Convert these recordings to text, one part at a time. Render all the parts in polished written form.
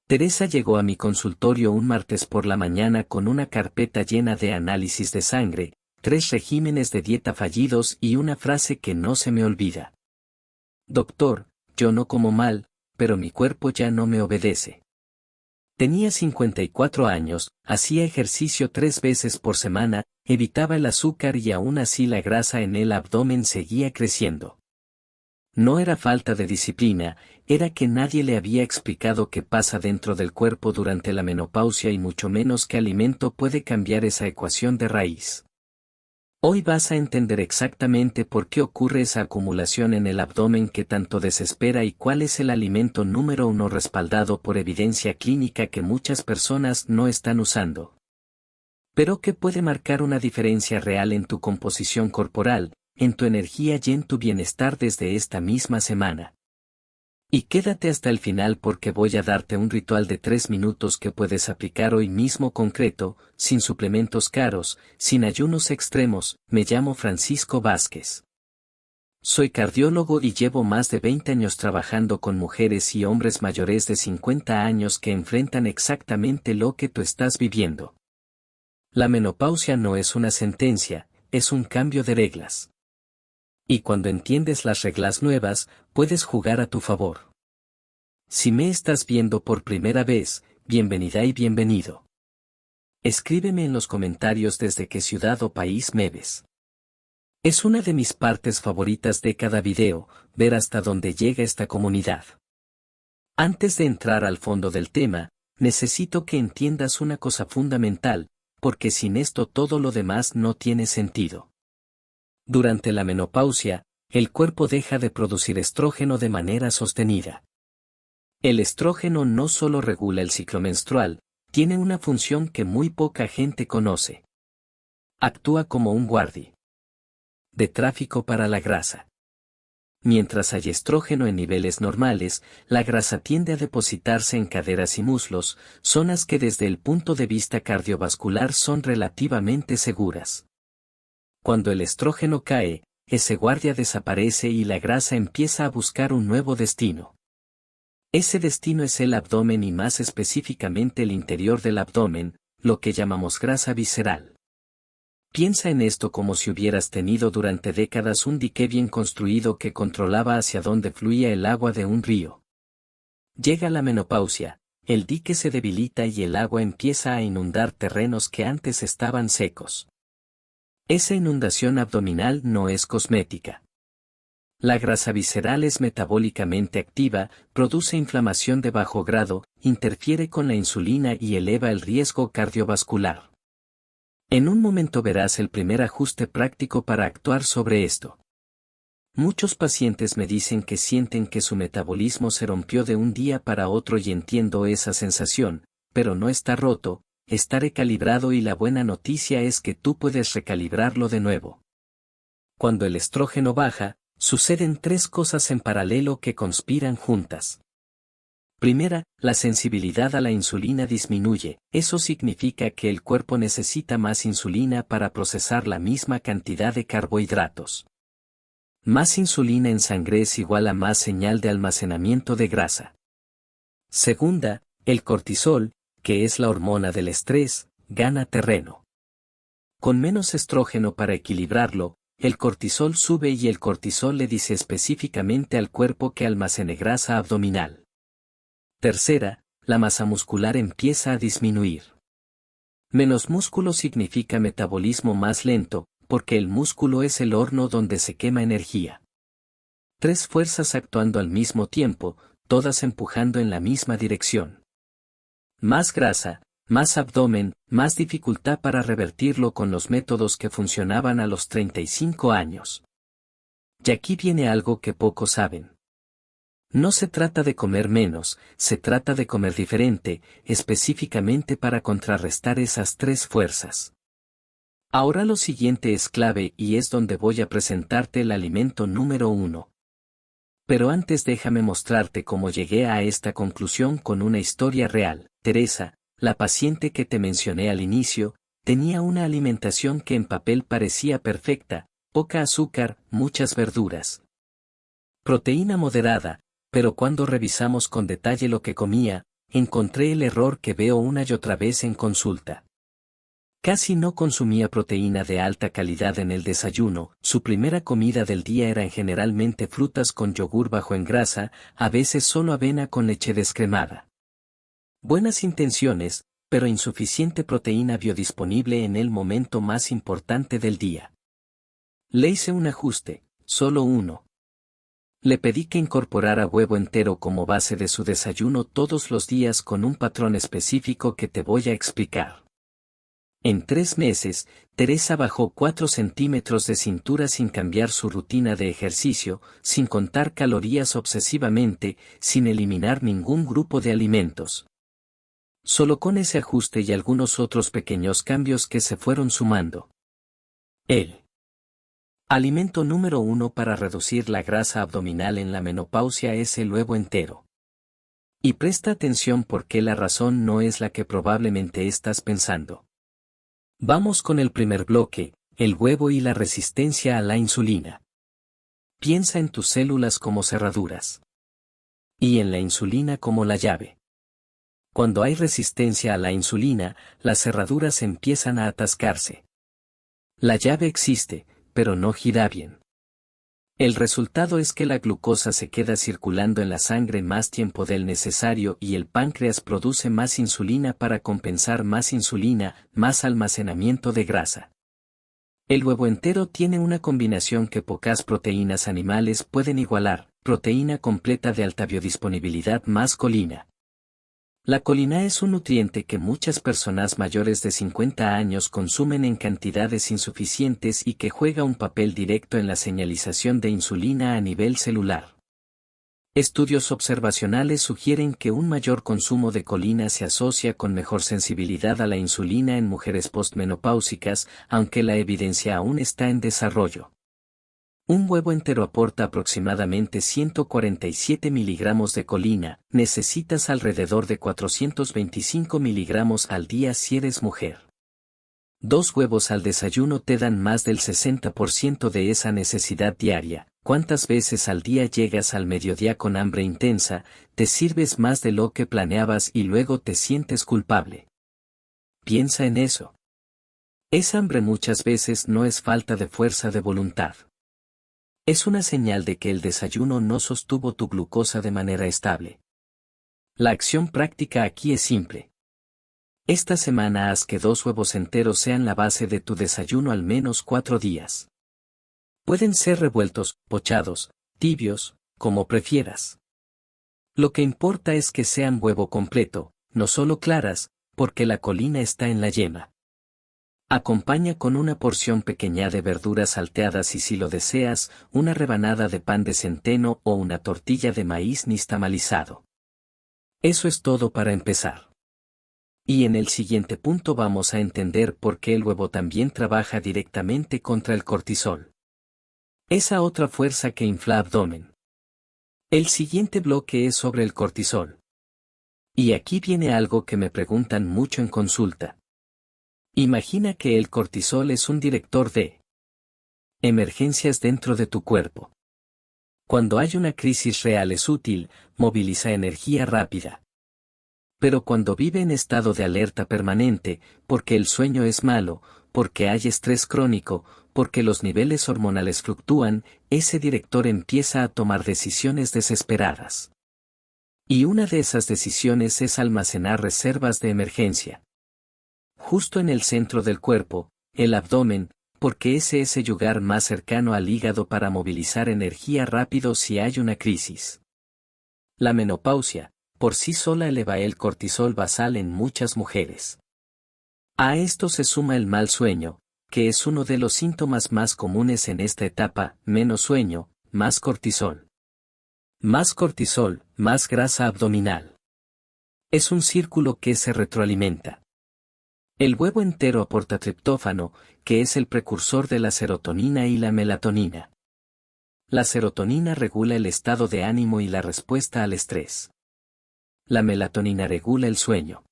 Teresa llegó a mi consultorio un martes por la mañana con una carpeta llena de análisis de sangre, 3 regímenes de dieta fallidos y una frase que no se me olvida. Doctor, yo no como mal, pero mi cuerpo ya no me obedece. Tenía 54 años, hacía ejercicio 3 veces por semana, evitaba el azúcar y aún así la grasa en el abdomen seguía creciendo. No era falta de disciplina, era que nadie le había explicado qué pasa dentro del cuerpo durante la menopausia y mucho menos qué alimento puede cambiar esa ecuación de raíz. Hoy vas a entender exactamente por qué ocurre esa acumulación en el abdomen que tanto desespera y cuál es el alimento número 1 respaldado por evidencia clínica que muchas personas no están usando. Pero que puede marcar una diferencia real en tu composición corporal, en tu energía y en tu bienestar desde esta misma semana. Y quédate hasta el final porque voy a darte un ritual de 3 minutos que puedes aplicar hoy mismo concreto, sin suplementos caros, sin ayunos extremos. Me llamo Francisco Vázquez. Soy cardiólogo y llevo más de 20 años trabajando con mujeres y hombres mayores de 50 años que enfrentan exactamente lo que tú estás viviendo. La menopausia no es una sentencia, es un cambio de reglas. Y cuando entiendes las reglas nuevas, puedes jugar a tu favor. Si me estás viendo por primera vez, bienvenida y bienvenido. Escríbeme en los comentarios desde qué ciudad o país me ves. Es una de mis partes favoritas de cada video, ver hasta dónde llega esta comunidad. Antes de entrar al fondo del tema, necesito que entiendas una cosa fundamental, porque sin esto todo lo demás no tiene sentido. Durante la menopausia, el cuerpo deja de producir estrógeno de manera sostenida. El estrógeno no solo regula el ciclo menstrual, tiene una función que muy poca gente conoce. Actúa como un guardia de tráfico para la grasa. Mientras hay estrógeno en niveles normales, la grasa tiende a depositarse en caderas y muslos, zonas que desde el punto de vista cardiovascular son relativamente seguras. Cuando el estrógeno cae, ese guardia desaparece y la grasa empieza a buscar un nuevo destino. Ese destino es el abdomen y más específicamente el interior del abdomen, lo que llamamos grasa visceral. Piensa en esto como si hubieras tenido durante décadas un dique bien construido que controlaba hacia dónde fluía el agua de un río. Llega la menopausia, el dique se debilita y el agua empieza a inundar terrenos que antes estaban secos. Esa inundación abdominal no es cosmética. La grasa visceral es metabólicamente activa, produce inflamación de bajo grado, interfiere con la insulina y eleva el riesgo cardiovascular. En un momento verás el primer ajuste práctico para actuar sobre esto. Muchos pacientes me dicen que sienten que su metabolismo se rompió de un día para otro y entiendo esa sensación, pero no está roto. Está recalibrado y la buena noticia es que tú puedes recalibrarlo de nuevo. Cuando el estrógeno baja, suceden 3 cosas en paralelo que conspiran juntas. Primera, la sensibilidad a la insulina disminuye, eso significa que el cuerpo necesita más insulina para procesar la misma cantidad de carbohidratos. Más insulina en sangre es igual a más señal de almacenamiento de grasa. Segunda, el cortisol, que es la hormona del estrés, gana terreno. Con menos estrógeno para equilibrarlo, el cortisol sube y el cortisol le dice específicamente al cuerpo que almacene grasa abdominal. Tercera, la masa muscular empieza a disminuir. Menos músculo significa metabolismo más lento, porque el músculo es el horno donde se quema energía. 3 fuerzas actuando al mismo tiempo, todas empujando en la misma dirección. Más grasa, más abdomen, más dificultad para revertirlo con los métodos que funcionaban a los 35 años. Y aquí viene algo que pocos saben. No se trata de comer menos, se trata de comer diferente, específicamente para contrarrestar esas 3 fuerzas. Ahora lo siguiente es clave y es donde voy a presentarte el alimento número 1. Pero antes déjame mostrarte cómo llegué a esta conclusión con una historia real. Teresa, la paciente que te mencioné al inicio, tenía una alimentación que en papel parecía perfecta, poca azúcar, muchas verduras. Proteína moderada, pero cuando revisamos con detalle lo que comía, encontré el error que veo una y otra vez en consulta. Casi no consumía proteína de alta calidad en el desayuno, su primera comida del día eran generalmente frutas con yogur bajo en grasa, a veces solo avena con leche descremada. Buenas intenciones, pero insuficiente proteína biodisponible en el momento más importante del día. Le hice un ajuste, solo uno. Le pedí que incorporara huevo entero como base de su desayuno todos los días con un patrón específico que te voy a explicar. En 3 meses, Teresa bajó 4 centímetros de cintura sin cambiar su rutina de ejercicio, sin contar calorías obsesivamente, sin eliminar ningún grupo de alimentos. Solo con ese ajuste y algunos otros pequeños cambios que se fueron sumando. El alimento número 1 para reducir la grasa abdominal en la menopausia es el huevo entero. Y presta atención porque la razón no es la que probablemente estás pensando. Vamos con el primer bloque, el huevo y la resistencia a la insulina. Piensa en tus células como cerraduras. Y en la insulina como la llave. Cuando hay resistencia a la insulina, las cerraduras empiezan a atascarse. La llave existe, pero no gira bien. El resultado es que la glucosa se queda circulando en la sangre más tiempo del necesario y el páncreas produce más insulina para compensar más insulina, más almacenamiento de grasa. El huevo entero tiene una combinación que pocas proteínas animales pueden igualar, proteína completa de alta biodisponibilidad más colina. La colina es un nutriente que muchas personas mayores de 50 años consumen en cantidades insuficientes y que juega un papel directo en la señalización de insulina a nivel celular. Estudios observacionales sugieren que un mayor consumo de colina se asocia con mejor sensibilidad a la insulina en mujeres postmenopáusicas, aunque la evidencia aún está en desarrollo. Un huevo entero aporta aproximadamente 147 miligramos de colina, necesitas alrededor de 425 miligramos al día si eres mujer. 2 huevos al desayuno te dan más del 60% de esa necesidad diaria. ¿Cuántas veces al día llegas al mediodía con hambre intensa, te sirves más de lo que planeabas y luego te sientes culpable? Piensa en eso. Esa hambre muchas veces no es falta de fuerza de voluntad. Es una señal de que el desayuno no sostuvo tu glucosa de manera estable. La acción práctica aquí es simple. Esta semana haz que 2 huevos enteros sean la base de tu desayuno al menos 4 días. Pueden ser revueltos, pochados, tibios, como prefieras. Lo que importa es que sean huevo completo, no solo claras, porque la colina está en la yema. Acompaña con una porción pequeña de verduras salteadas y si lo deseas, una rebanada de pan de centeno o una tortilla de maíz nixtamalizado. Eso es todo para empezar. Y en el siguiente punto vamos a entender por qué el huevo también trabaja directamente contra el cortisol. Esa otra fuerza que infla abdomen. El siguiente bloque es sobre el cortisol. Y aquí viene algo que me preguntan mucho en consulta. Imagina que el cortisol es un director de emergencias dentro de tu cuerpo. Cuando hay una crisis real es útil, moviliza energía rápida. Pero cuando vive en estado de alerta permanente, porque el sueño es malo, porque hay estrés crónico, porque los niveles hormonales fluctúan, ese director empieza a tomar decisiones desesperadas. Y una de esas decisiones es almacenar reservas de emergencia. Justo en el centro del cuerpo, el abdomen, porque ese es el lugar más cercano al hígado para movilizar energía rápido si hay una crisis. La menopausia, por sí sola eleva el cortisol basal en muchas mujeres. A esto se suma el mal sueño, que es uno de los síntomas más comunes en esta etapa, menos sueño, más cortisol. Más cortisol, más grasa abdominal. Es un círculo que se retroalimenta. El huevo entero aporta triptófano, que es el precursor de la serotonina y la melatonina. La serotonina regula el estado de ánimo y la respuesta al estrés. La melatonina regula el sueño.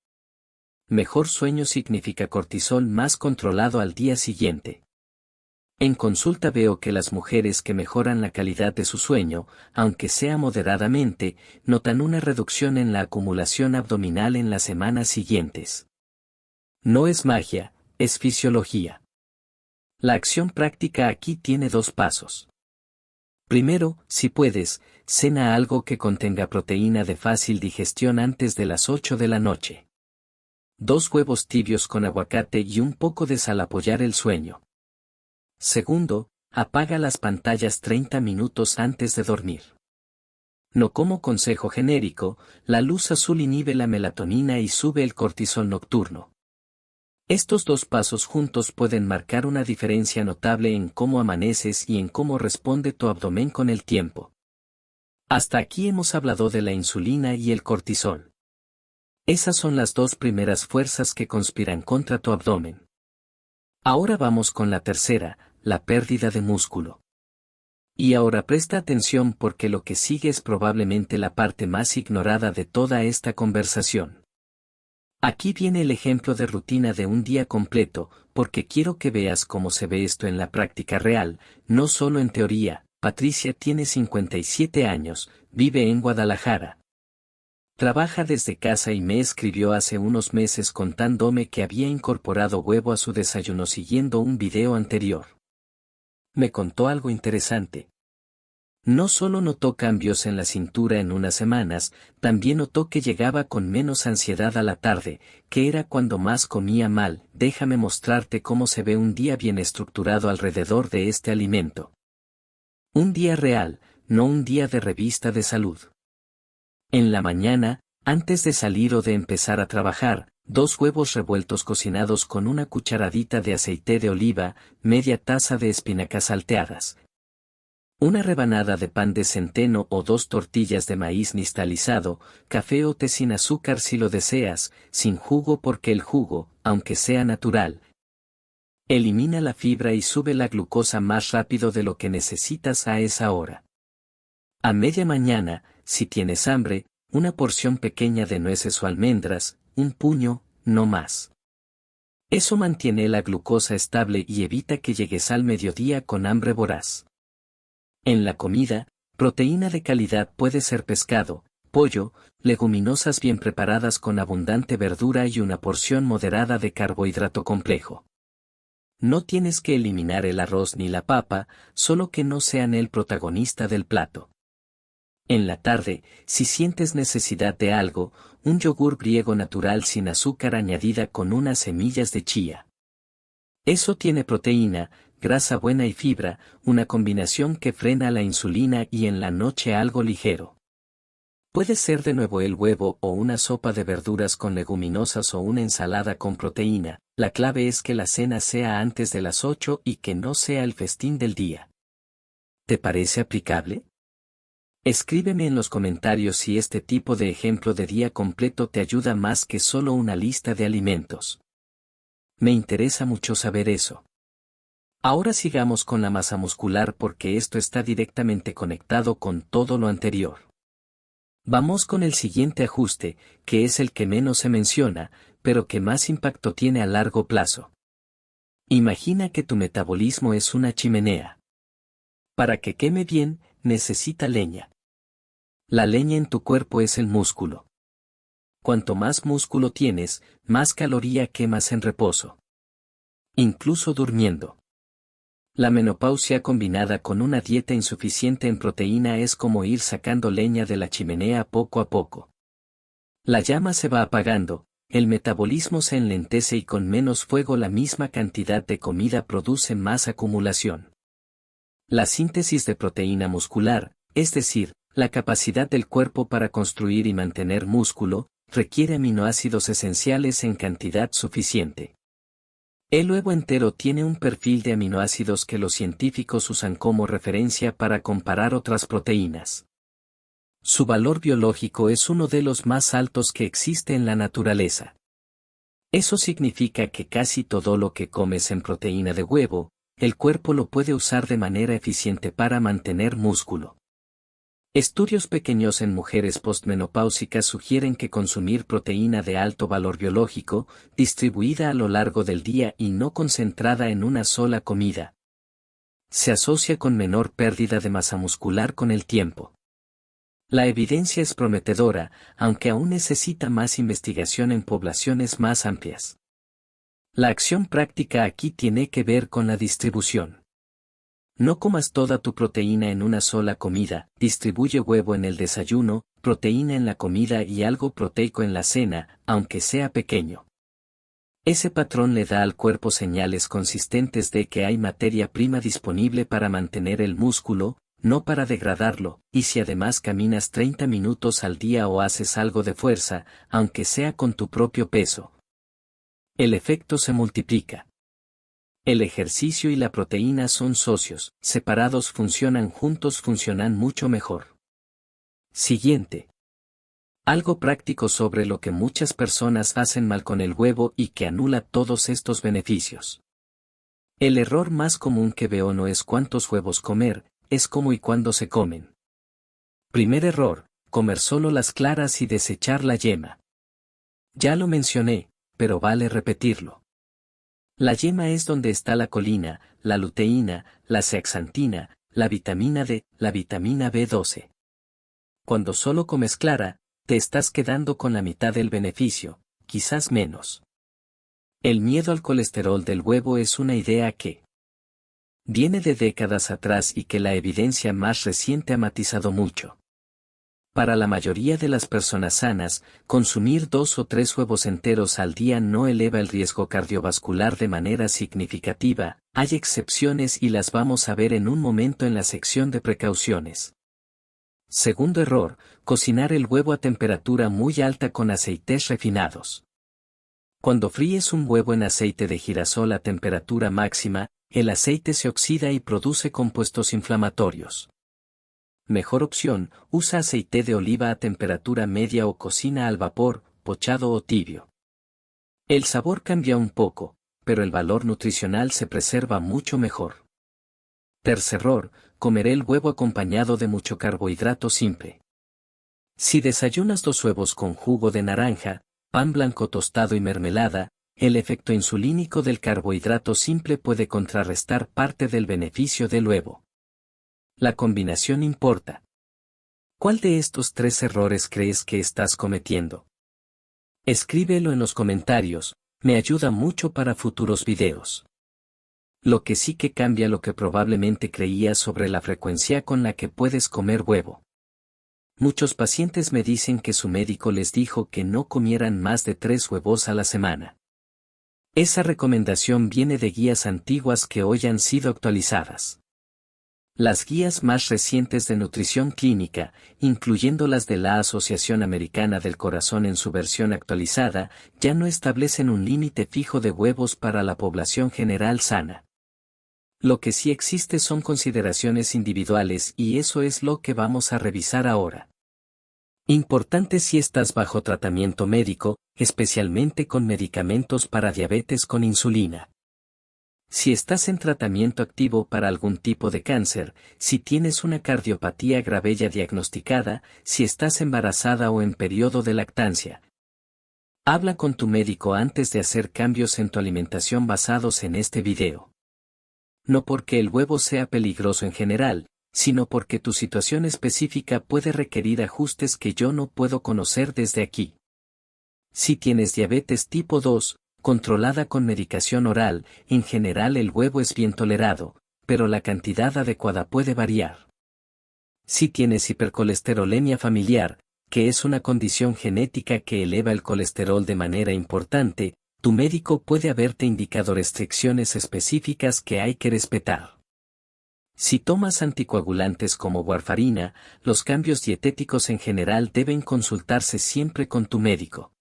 Mejor sueño significa cortisol más controlado al día siguiente. En consulta veo que las mujeres que mejoran la calidad de su sueño, aunque sea moderadamente, notan una reducción en la acumulación abdominal en las semanas siguientes. No es magia, es fisiología. La acción práctica aquí tiene dos pasos. Primero, si puedes, cena algo que contenga proteína de fácil digestión antes de las 8 de la noche. 2 huevos tibios con aguacate y un poco de sal apoyar el sueño. Segundo, apaga las pantallas 30 minutos antes de dormir. No como consejo genérico, la luz azul inhibe la melatonina y sube el cortisol nocturno. Estos dos pasos juntos pueden marcar una diferencia notable en cómo amaneces y en cómo responde tu abdomen con el tiempo. Hasta aquí hemos hablado de la insulina y el cortisol. Esas son las dos primeras fuerzas que conspiran contra tu abdomen. Ahora vamos con la tercera, la pérdida de músculo. Y ahora presta atención porque lo que sigue es probablemente la parte más ignorada de toda esta conversación. Aquí viene el ejemplo de rutina de un día completo, porque quiero que veas cómo se ve esto en la práctica real, no solo en teoría. Patricia tiene 57 años, vive en Guadalajara. Trabaja desde casa y me escribió hace unos meses contándome que había incorporado huevo a su desayuno siguiendo un video anterior. Me contó algo interesante. No solo notó cambios en la cintura en unas semanas, también notó que llegaba con menos ansiedad a la tarde, que era cuando más comía mal. Déjame mostrarte cómo se ve un día bien estructurado alrededor de este alimento. Un día real, no un día de revista de salud. En la mañana, antes de salir o de empezar a trabajar, 2 huevos revueltos cocinados con una cucharadita de aceite de oliva, media taza de espinacas salteadas. Una rebanada de pan de centeno o 2 tortillas de maíz nixtamalizado, café o té sin azúcar si lo deseas, sin jugo porque el jugo, aunque sea natural, elimina la fibra y sube la glucosa más rápido de lo que necesitas a esa hora. A media mañana, si tienes hambre, una porción pequeña de nueces o almendras, un puño, no más. Eso mantiene la glucosa estable y evita que llegues al mediodía con hambre voraz. En la comida, proteína de calidad puede ser pescado, pollo, leguminosas bien preparadas con abundante verdura y una porción moderada de carbohidrato complejo. No tienes que eliminar el arroz ni la papa, solo que no sean el protagonista del plato. En la tarde, si sientes necesidad de algo, un yogur griego natural sin azúcar añadida con unas semillas de chía. Eso tiene proteína, grasa buena y fibra, una combinación que frena la insulina y en la noche algo ligero. Puede ser de nuevo el huevo o una sopa de verduras con leguminosas o una ensalada con proteína. La clave es que la cena sea antes de las 8 y que no sea el festín del día. ¿Te parece aplicable? Escríbeme en los comentarios si este tipo de ejemplo de día completo te ayuda más que solo una lista de alimentos. Me interesa mucho saber eso. Ahora sigamos con la masa muscular porque esto está directamente conectado con todo lo anterior. Vamos con el siguiente ajuste, que es el que menos se menciona, pero que más impacto tiene a largo plazo. Imagina que tu metabolismo es una chimenea. Para que queme bien, necesita leña. La leña en tu cuerpo es el músculo. Cuanto más músculo tienes, más caloría quemas en reposo. Incluso durmiendo. La menopausia combinada con una dieta insuficiente en proteína es como ir sacando leña de la chimenea poco a poco. La llama se va apagando, el metabolismo se enlentece y con menos fuego la misma cantidad de comida produce más acumulación. La síntesis de proteína muscular, es decir, la capacidad del cuerpo para construir y mantener músculo, requiere aminoácidos esenciales en cantidad suficiente. El huevo entero tiene un perfil de aminoácidos que los científicos usan como referencia para comparar otras proteínas. Su valor biológico es uno de los más altos que existe en la naturaleza. Eso significa que casi todo lo que comes en proteína de huevo, el cuerpo lo puede usar de manera eficiente para mantener músculo. Estudios pequeños en mujeres postmenopáusicas sugieren que consumir proteína de alto valor biológico, distribuida a lo largo del día y no concentrada en una sola comida, Se asocia con menor pérdida de masa muscular con el tiempo. La evidencia es prometedora, aunque aún necesita más investigación en poblaciones más amplias. La acción práctica aquí tiene que ver con la distribución. No comas toda tu proteína en una sola comida, distribuye huevo en el desayuno, proteína en la comida y algo proteico en la cena, aunque sea pequeño. Ese patrón le da al cuerpo señales consistentes de que hay materia prima disponible para mantener el músculo, no para degradarlo, y si además caminas 30 minutos al día o haces algo de fuerza, aunque sea con tu propio peso, el efecto se multiplica. El ejercicio y la proteína son socios, separados funcionan juntos, funcionan mucho mejor. Siguiente. Algo práctico sobre lo que muchas personas hacen mal con el huevo y que anula todos estos beneficios. El error más común que veo no es cuántos huevos comer, es cómo y cuándo se comen. Primer error, comer solo las claras y desechar la yema. Ya lo mencioné, pero vale repetirlo. La yema es donde está la colina, la luteína, la zeaxantina, la vitamina D, la vitamina B12. Cuando solo comes clara, te estás quedando con la mitad del beneficio, quizás menos. El miedo al colesterol del huevo es una idea que viene de décadas atrás y que la evidencia más reciente ha matizado mucho. Para la mayoría de las personas sanas, consumir 2 o 3 huevos enteros al día no eleva el riesgo cardiovascular de manera significativa, hay excepciones y las vamos a ver en un momento en la sección de precauciones. Segundo error, cocinar el huevo a temperatura muy alta con aceites refinados. Cuando fríes un huevo en aceite de girasol a temperatura máxima, el aceite se oxida y produce compuestos inflamatorios. Mejor opción, usa aceite de oliva a temperatura media o cocina al vapor, pochado o tibio. El sabor cambia un poco, pero el valor nutricional se preserva mucho mejor. Tercer error, comer el huevo acompañado de mucho carbohidrato simple. Si desayunas 2 huevos con jugo de naranja, pan blanco tostado y mermelada, el efecto insulínico del carbohidrato simple puede contrarrestar parte del beneficio del huevo. La combinación importa. ¿Cuál de estos 3 errores crees que estás cometiendo? Escríbelo en los comentarios, me ayuda mucho para futuros videos. Lo que sí que cambia lo que probablemente creías sobre la frecuencia con la que puedes comer huevo. Muchos pacientes me dicen que su médico les dijo que no comieran más de 3 huevos a la semana. Esa recomendación viene de guías antiguas que hoy han sido actualizadas. Las guías más recientes de nutrición clínica, incluyendo las de la Asociación Americana del Corazón en su versión actualizada, ya no establecen un límite fijo de huevos para la población general sana. Lo que sí existe son consideraciones individuales y eso es lo que vamos a revisar ahora. Importante si estás bajo tratamiento médico, especialmente con medicamentos para diabetes con insulina. Si estás en tratamiento activo para algún tipo de cáncer, si tienes una cardiopatía grave ya diagnosticada, si estás embarazada o en periodo de lactancia. Habla con tu médico antes de hacer cambios en tu alimentación basados en este video. No porque el huevo sea peligroso en general, sino porque tu situación específica puede requerir ajustes que yo no puedo conocer desde aquí. Si tienes diabetes tipo 2, controlada con medicación oral, en general el huevo es bien tolerado, pero la cantidad adecuada puede variar. Si tienes hipercolesterolemia familiar, que es una condición genética que eleva el colesterol de manera importante, tu médico puede haberte indicado restricciones específicas que hay que respetar. Si tomas anticoagulantes como warfarina, los cambios dietéticos en general deben consultarse siempre con tu médico.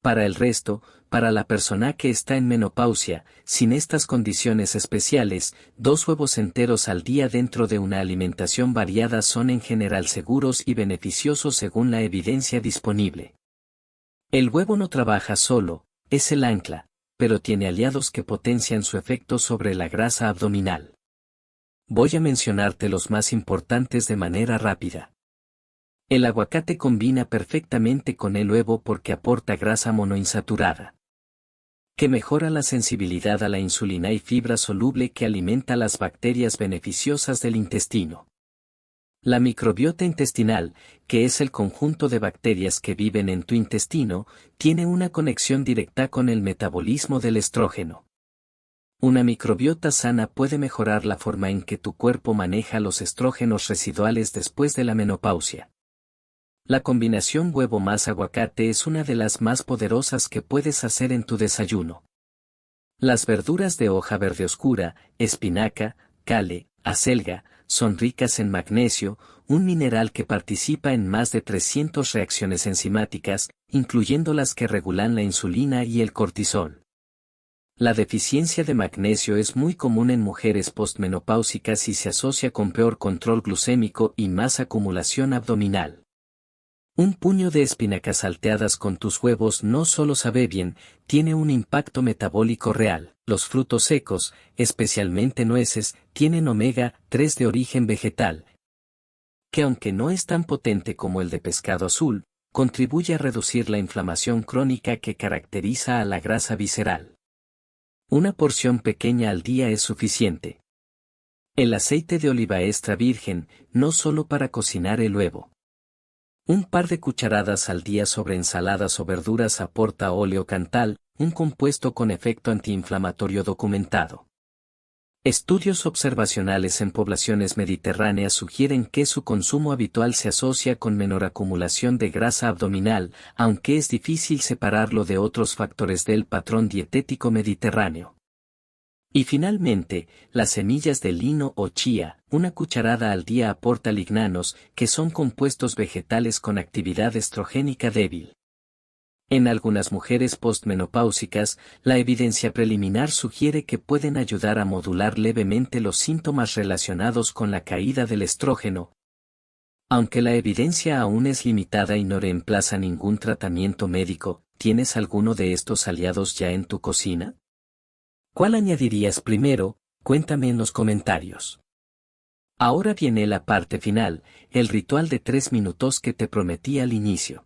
Para el resto, para la persona que está en menopausia, sin estas condiciones especiales, 2 huevos enteros al día dentro de una alimentación variada son en general seguros y beneficiosos según la evidencia disponible. El huevo no trabaja solo, es el ancla, pero tiene aliados que potencian su efecto sobre la grasa abdominal. Voy a mencionarte los más importantes de manera rápida. El aguacate combina perfectamente con el huevo porque aporta grasa monoinsaturada. que mejora la sensibilidad a la insulina y fibra soluble que alimenta las bacterias beneficiosas del intestino. La microbiota intestinal, que es el conjunto de bacterias que viven en tu intestino, tiene una conexión directa con el metabolismo del estrógeno. Una microbiota sana puede mejorar la forma en que tu cuerpo maneja los estrógenos residuales después de la menopausia. La combinación huevo más aguacate es una de las más poderosas que puedes hacer en tu desayuno. Las verduras de hoja verde oscura, espinaca, kale, acelga, son ricas en magnesio, un mineral que participa en más de 300 reacciones enzimáticas, incluyendo las que regulan la insulina y el cortisol. La deficiencia de magnesio es muy común en mujeres postmenopáusicas y se asocia con peor control glucémico y más acumulación abdominal. Un puño de espinacas salteadas con tus huevos no solo sabe bien, tiene un impacto metabólico real. Los frutos secos, especialmente nueces, tienen omega 3 de origen vegetal, que aunque no es tan potente como el de pescado azul, contribuye a reducir la inflamación crónica que caracteriza a la grasa visceral. Una porción pequeña al día es suficiente. El aceite de oliva extra virgen, no solo para cocinar el huevo. Un par de cucharadas al día sobre ensaladas o verduras aporta óleo cantal, un compuesto con efecto antiinflamatorio documentado. Estudios observacionales en poblaciones mediterráneas sugieren que su consumo habitual se asocia con menor acumulación de grasa abdominal, aunque es difícil separarlo de otros factores del patrón dietético mediterráneo. Y finalmente, las semillas de lino o chía, una cucharada al día aporta lignanos, que son compuestos vegetales con actividad estrogénica débil. En algunas mujeres postmenopáusicas, la evidencia preliminar sugiere que pueden ayudar a modular levemente los síntomas relacionados con la caída del estrógeno. Aunque la evidencia aún es limitada y no reemplaza ningún tratamiento médico, ¿tienes alguno de estos aliados ya en tu cocina? ¿Cuál añadirías primero? Cuéntame en los comentarios. Ahora viene la parte final, el ritual de 3 minutos que te prometí al inicio.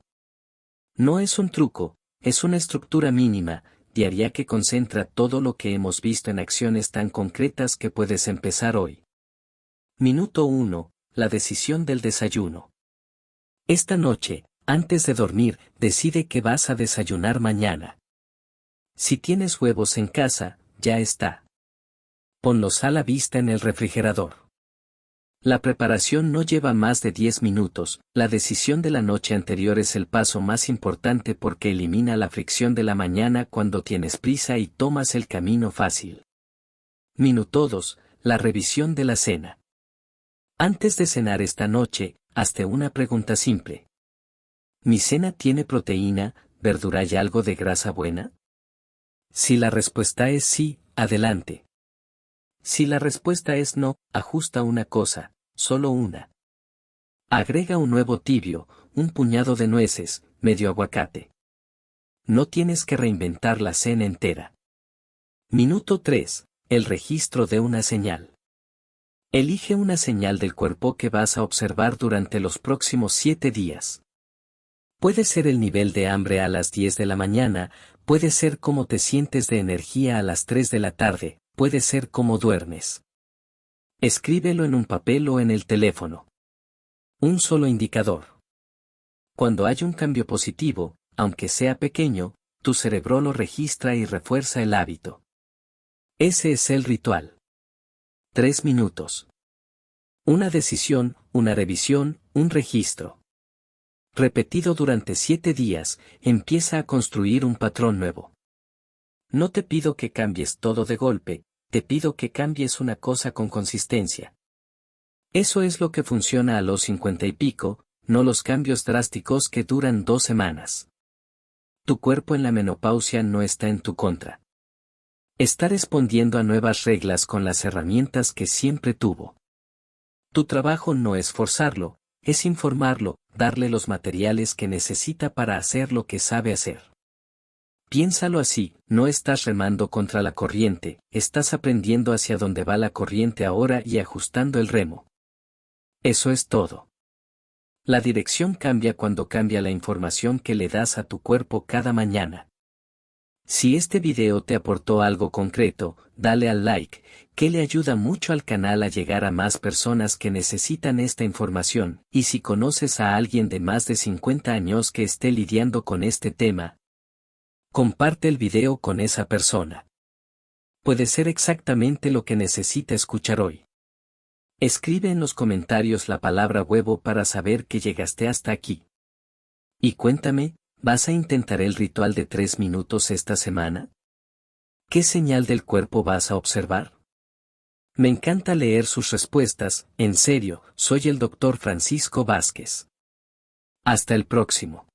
No es un truco, es una estructura mínima, diaria que concentra todo lo que hemos visto en acciones tan concretas que puedes empezar hoy. Minuto 1. La decisión del desayuno. Esta noche, antes de dormir, decide qué vas a desayunar mañana. Si tienes huevos en casa, ya está. Ponlos a la vista en el refrigerador. La preparación no lleva más de 10 minutos, la decisión de la noche anterior es el paso más importante porque elimina la fricción de la mañana cuando tienes prisa y tomas el camino fácil. Minuto 2. La revisión de la cena. Antes de cenar esta noche, hazte una pregunta simple. ¿Mi cena tiene proteína, verdura y algo de grasa buena? Si la respuesta es sí, adelante. Si la respuesta es no, ajusta una cosa, solo una. Agrega un huevo tibio, un puñado de nueces, medio aguacate. No tienes que reinventar la cena entera. Minuto 3. El registro de una señal. Elige una señal del cuerpo que vas a observar durante los próximos 7 días. Puede ser el nivel de hambre a las 10 de la mañana, puede ser cómo te sientes de energía a las 3 de la tarde, puede ser cómo duermes. Escríbelo en un papel o en el teléfono. Un solo indicador. Cuando hay un cambio positivo, aunque sea pequeño, tu cerebro lo registra y refuerza el hábito. Ese es el ritual. 3 minutos. Una decisión, una revisión, un registro. Repetido durante 7 días, empieza a construir un patrón nuevo. No te pido que cambies todo de golpe, te pido que cambies una cosa con consistencia. Eso es lo que funciona a los 50 y pico, no los cambios drásticos que duran 2 semanas. Tu cuerpo en la menopausia no está en tu contra. Está respondiendo a nuevas reglas con las herramientas que siempre tuvo. Tu trabajo no es forzarlo, es informarlo, darle los materiales que necesita para hacer lo que sabe hacer. Piénsalo así, no estás remando contra la corriente, estás aprendiendo hacia dónde va la corriente ahora y ajustando el remo. Eso es todo. La dirección cambia cuando cambia la información que le das a tu cuerpo cada mañana. Si este video te aportó algo concreto, dale al like, que le ayuda mucho al canal a llegar a más personas que necesitan esta información, y si conoces a alguien de más de 50 años que esté lidiando con este tema, comparte el video con esa persona. Puede ser exactamente lo que necesita escuchar hoy. Escribe en los comentarios la palabra huevo para saber que llegaste hasta aquí. Y cuéntame, ¿vas a intentar el ritual de 3 minutos esta semana? ¿Qué señal del cuerpo vas a observar? Me encanta leer sus respuestas, en serio, soy el Dr. Francisco Vázquez. Hasta el próximo.